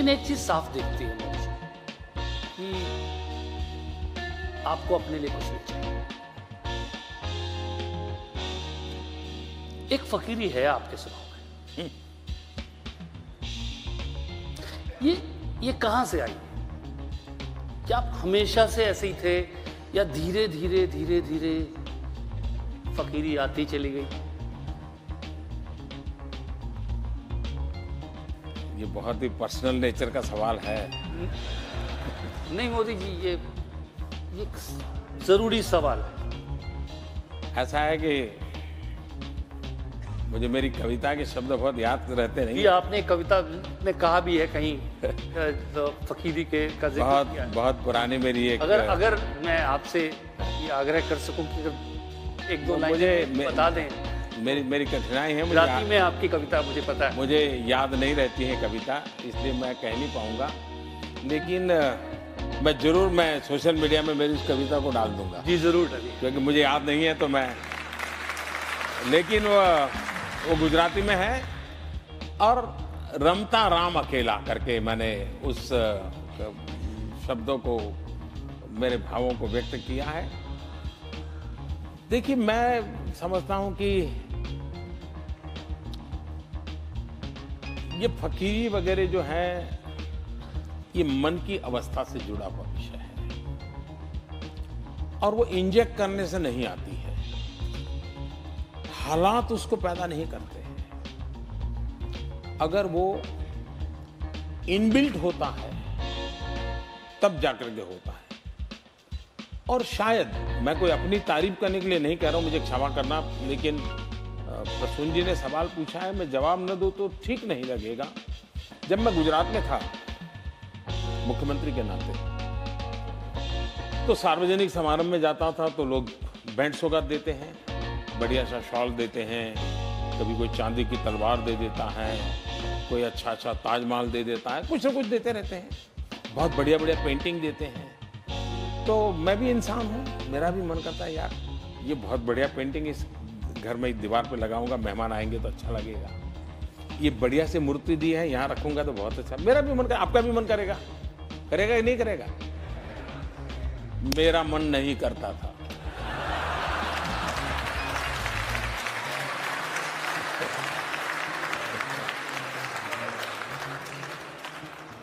लेकिन एक चीज साफ दिखती है मुझे कि आपको अपने लिए कुछ नहीं चाहिए। एक फकीरी है आपके स्वभाव में। ये कहां से आई? क्या आप हमेशा से ऐसे ही थे या धीरे धीरे धीरे धीरे फकीरी आती चली गई? ये बहुत ही पर्सनल नेचर का सवाल है। नहीं मोदी जी, ये जरूरी सवाल है। ऐसा है कि मुझे मेरी कविता के शब्द बहुत याद रहते नहीं। ये आपने कविता में कहा भी है कहीं तो फकीरी के का जिक्र बहुत किया है। बहुत पुरानी मेरी एक अगर मैं आपसे ये आग्रह कर सकूं कि अगर एक दो लाइन बता दें। मेरी कठिनाई है, गुजराती में आपकी कविता मुझे पता है। मुझे याद नहीं रहती है कविता, इसलिए मैं कह नहीं पाऊंगा, लेकिन मैं सोशल मीडिया में मेरी उस कविता को डाल दूंगा। जी जरूर डालिए, क्योंकि मुझे याद नहीं है तो लेकिन वो गुजराती में है और रमता राम अकेला करके मैंने उस शब्दों को, मेरे भावों को व्यक्त किया है। देखिए, मैं समझता हूं कि ये फकीरी वगैरह जो है ये मन की अवस्था से जुड़ा हुआ विषय है और वो इंजेक्ट करने से नहीं आती है, हालात उसको पैदा नहीं करते हैं। अगर वो इनबिल्ट होता है तब जाकर के होता है। और शायद मैं कोई अपनी तारीफ करने के लिए नहीं कह रहा हूं, मुझे क्षमा करना, लेकिन प्रसून जी ने सवाल पूछा है, मैं जवाब न दूं तो ठीक नहीं लगेगा। जब मैं गुजरात में था मुख्यमंत्री के नाते, तो सार्वजनिक समारोह में जाता था तो लोग बैंड सौगात देते हैं, बढ़िया सा शॉल देते हैं, कभी कोई चांदी की तलवार दे देता है, कोई अच्छा ताजमहल दे देता है, कुछ न कुछ देते रहते हैं, बहुत बढ़िया बढ़िया पेंटिंग देते हैं। तो मैं भी इंसान हूँ, मेरा भी मन करता है यार ये बहुत बढ़िया पेंटिंग इस घर में एक दीवार पे लगाऊंगा, मेहमान आएंगे तो अच्छा लगेगा। ये बढ़िया से मूर्ति दी है, यहाँ रखूंगा तो बहुत अच्छा। मेरा भी मन कर, आपका भी मन करेगा, करेगा कि नहीं करेगा? मेरा मन नहीं करता था।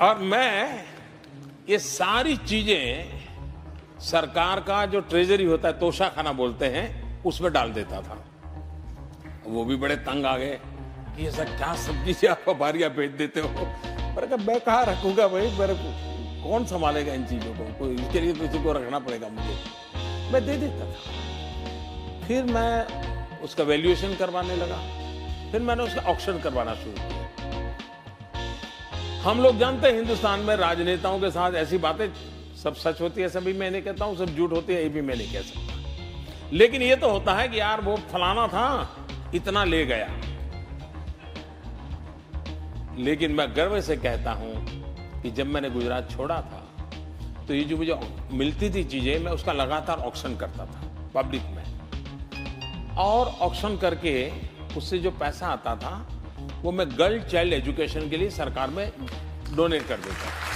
और मैं ये सारी चीजें सरकार का जो ट्रेजरी होता है, तोशाखाना बोलते हैं, उसमें डाल देता था। वो भी बड़े तंग आ गए कि ये सब क्या सब्जी से आप बारियां बेच देते हो। मैं कहाँ रखूंगा भाई, मेरे कौन संभालेगा इन चीजों को, कोई इसके लिए किसी को रखना पड़ेगा मुझे। मैं दे देता था। फिर मैं उसका वैल्यूएशन करवाने लगा, फिर मैंने उसका ऑक्शन करवाना शुरू किया। हम लोग जानते हैं हिंदुस्तान में राजनेताओं के साथ ऐसी बातें सब सच होती है, सभी मैं नहीं कहता हूं, सब झूठ होती है ये भी मैं नहीं कह सकता, लेकिन ये तो होता है कि यार वो फलाना था, इतना ले गया। लेकिन मैं गर्व से कहता हूं कि जब मैंने गुजरात छोड़ा था तो ये जो मुझे मिलती थी चीजें, मैं उसका लगातार ऑक्शन करता था पब्लिक में, और ऑक्शन करके उससे जो पैसा आता था वो मैं गर्ल चाइल्ड एजुकेशन के लिए सरकार में डोनेट कर देता था।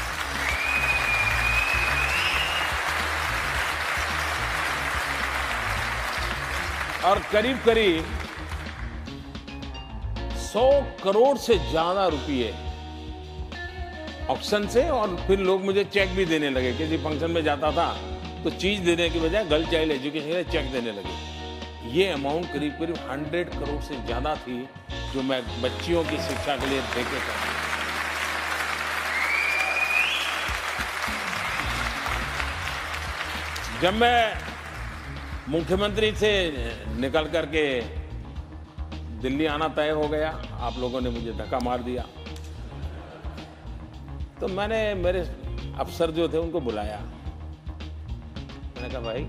और करीब करीब 100 करोड़ से ज्यादा रुपये ऑक्शन से, और फिर लोग मुझे चेक भी देने लगे। किसी फंक्शन में जाता था तो चीज देने के बजाय गर्ल चाइल्ड एजुकेशन के लिए चेक देने लगे। ये अमाउंट करीब करीब 100 करोड़ से ज्यादा थी जो मैं बच्चियों की शिक्षा के लिए दे के था। जब मैं मुख्यमंत्री से निकल करके दिल्ली आना तय हो गया, आप लोगों ने मुझे धक्का मार दिया, तो मैंने मेरे अफसर जो थे उनको बुलाया। मैंने कहा भाई,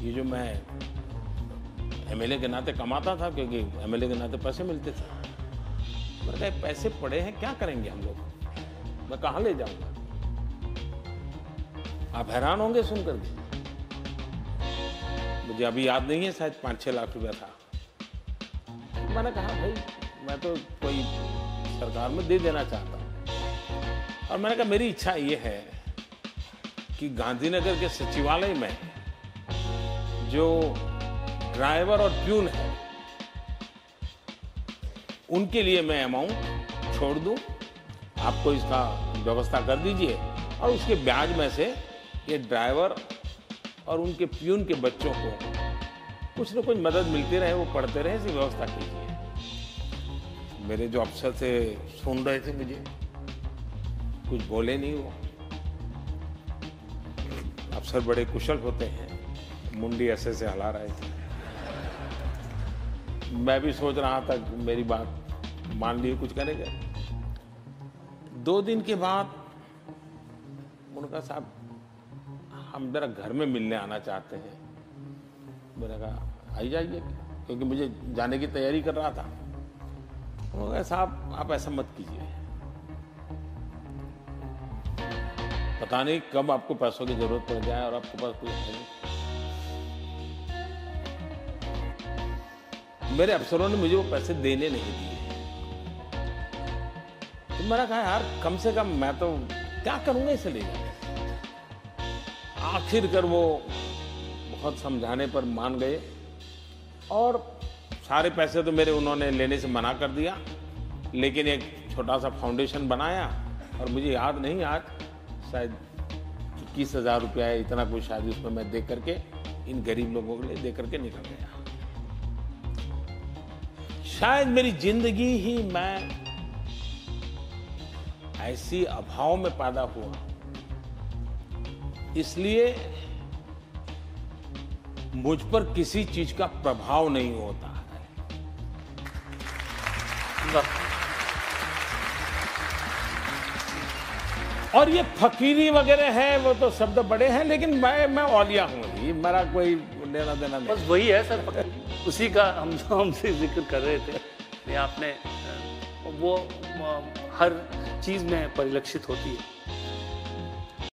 ये जो मैं एमएलए के नाते कमाता था, क्योंकि एमएलए के नाते पैसे मिलते थे, मैंने कहा पैसे पड़े हैं, क्या करेंगे हम लोग, मैं कहाँ ले जाऊंगा? आप हैरान होंगे सुनकर के, मुझे अभी याद नहीं है, शायद 5-6 लाख रुपया था। मैंने कहा भाई मैं तो कोई सरकार में दे देना चाहता हूँ। और मैंने कहा मेरी इच्छा ये है कि गांधीनगर के सचिवालय में जो ड्राइवर और प्यून है उनके लिए मैं अमाउंट छोड़ दूं, आपको इसका व्यवस्था कर दीजिए और उसके ब्याज में से ये ड्राइवर और उनके प्यून के बच्चों को कुछ न कुछ मदद मिलती रहे, वो पढ़ते रहे, इसकी व्यवस्था कीजिए। मेरे जो अफसर थे सुन रहे थे मुझे, कुछ बोले नहीं वो। अफसर बड़े कुशल होते हैं, मुंडी ऐसे से हिला रहे थे। मैं भी सोच रहा था कि मेरी बात मान ली, कुछ करेंगे। 2 दिन के बाद उन्होंने कहा साहब हम जरा घर में मिलने आना चाहते हैं। मैंने कहा आई जाइए, क्योंकि मुझे जाने की तैयारी कर रहा था। उन्होंने कहा साहब आप ऐसा मत कीजिए, पता नहीं कब आपको पैसों की जरूरत पड़ जाए और आपके पास कुछ है नहीं। मेरे अफसरों ने मुझे वो पैसे देने नहीं दिए। तो मैंने कहा यार कम से कम मैं तो क्या करूंगा इसे ले जाकर। आखिरकार वो बहुत समझाने पर मान गए और सारे पैसे तो मेरे उन्होंने लेने से मना कर दिया, लेकिन एक छोटा सा फाउंडेशन बनाया और मुझे याद नहीं, आज शायद 21,000 रुपया है, इतना कुछ शायद उसमें मैं दे करके इन गरीब लोगों के लिए दे करके निकल गया। शायद मेरी जिंदगी ही मैं ऐसी अभाव में पैदा हुआ, इसलिए मुझ पर किसी चीज का प्रभाव नहीं होता है। और ये फकीरी वगैरह है, वो तो शब्द बड़े हैं, लेकिन मैं औलिया हूं ही, मेरा कोई लेना देना नहीं। बस वही है सर, उसी का हमसे जिक्र कर रहे थे। ये आपने वो हर चीज में परिलक्षित होती है।